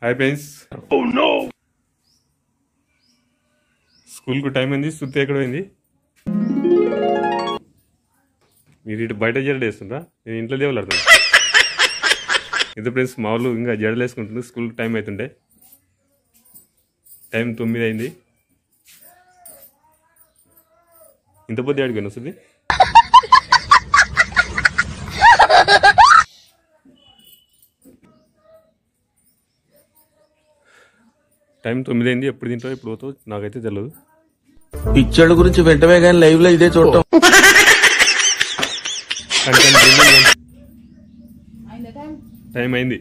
Hi friends. స్కూల్కు time అయింది. శృతి ఎక్కడ పోయింది? మీరు ఇటు బయట జడలు వేస్తుండ్రా? నేను ఇంట్లో దేవులాడుతున్నా. ఇది ఫ్రెండ్స్ మా వాళ్ళు ఇంకా జడలు వేసుకుంటుంది. స్కూల్కి టైం అవుతుండే. టైం 9 అయింది. ఇంత పొద్దు అడిగాను వస్తుంది. టైం 9 అయింది. ఎప్పుడు తింటావు ఎప్పుడు పోతావు నాకైతే తెలియదు. పిచ్చోళ్ళ గురించి వెంటనే కానీ లైవ్ లో ఇదే చూడటం. టైం అయింది.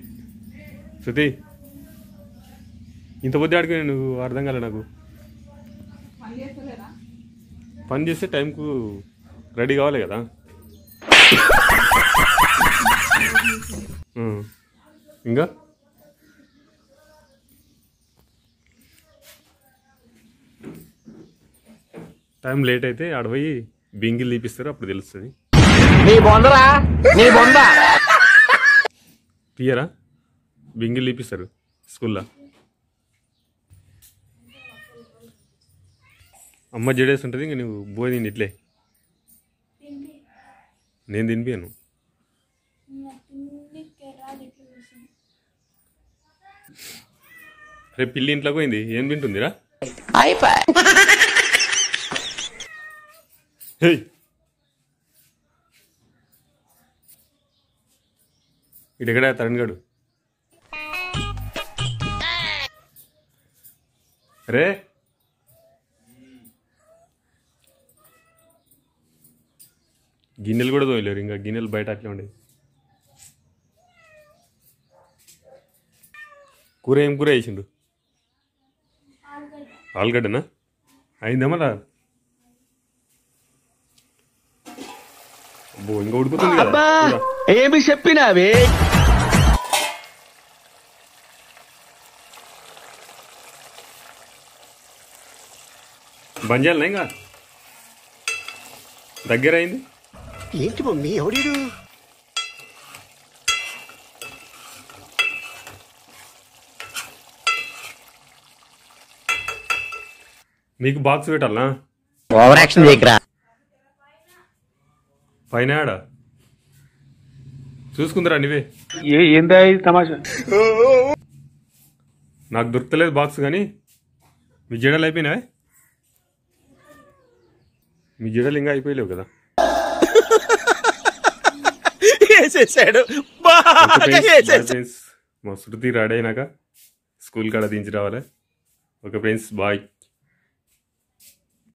శృతి ఇంత పొద్దు ఆడుకుని నువ్వు అర్థం కాలే నాకు. పని చేస్తే టైంకు రెడీ కావాలి కదా. ఇంకా టైం లేట్ అయితే ఆడపోయి బింగిల్ తీపిస్తారు, అప్పుడు తెలుస్తుంది. తీయరా? బింగిల్ తీపిస్తారు స్కూల్లో. అమ్మ జడేసి ఉంటుంది. ఇంక నువ్వు తిని ఇట్లే. నేను తినిపోయాను. రేపు పిల్లి ఇంట్లోకి పోయింది. ఏం తింటుందిరా? ఇడెక్కడా తరుణ్ గడు? రే గిన్నెలు కూడా తోయలేరు. ఇంకా గిన్నెలు బయట అట్లే ఉండేవి. కూర ఏం కూర వేసిండు? ఆలుగడ్డనా? అయిందా మళ్ళా? అబ్బో ఇంకా ఉడిపోతుంది కదా. ఏమి చెప్పినావే? బంద్ చేయాలనా? ఇంకా దగ్గర అయింది. ఏంటి మమ్మీ ఎవడీడు? నీకు బాక్స్ పెట్టాలనా? ఓవర్ యాక్షన్ చేయకరా. పైన ఆడ చూసుకుందరా నీవే. ఏందా తమాషా? నాకు దొరకలేదు బాక్స్. కానీ మీ జడలు అయిపోయినావే? మీ జడలు ఇంకా అయిపోయలేవు కదా. మా శృతి రెడీ అయినాక స్కూల్ కాడ దించి రావాలి. Okay friends, bye.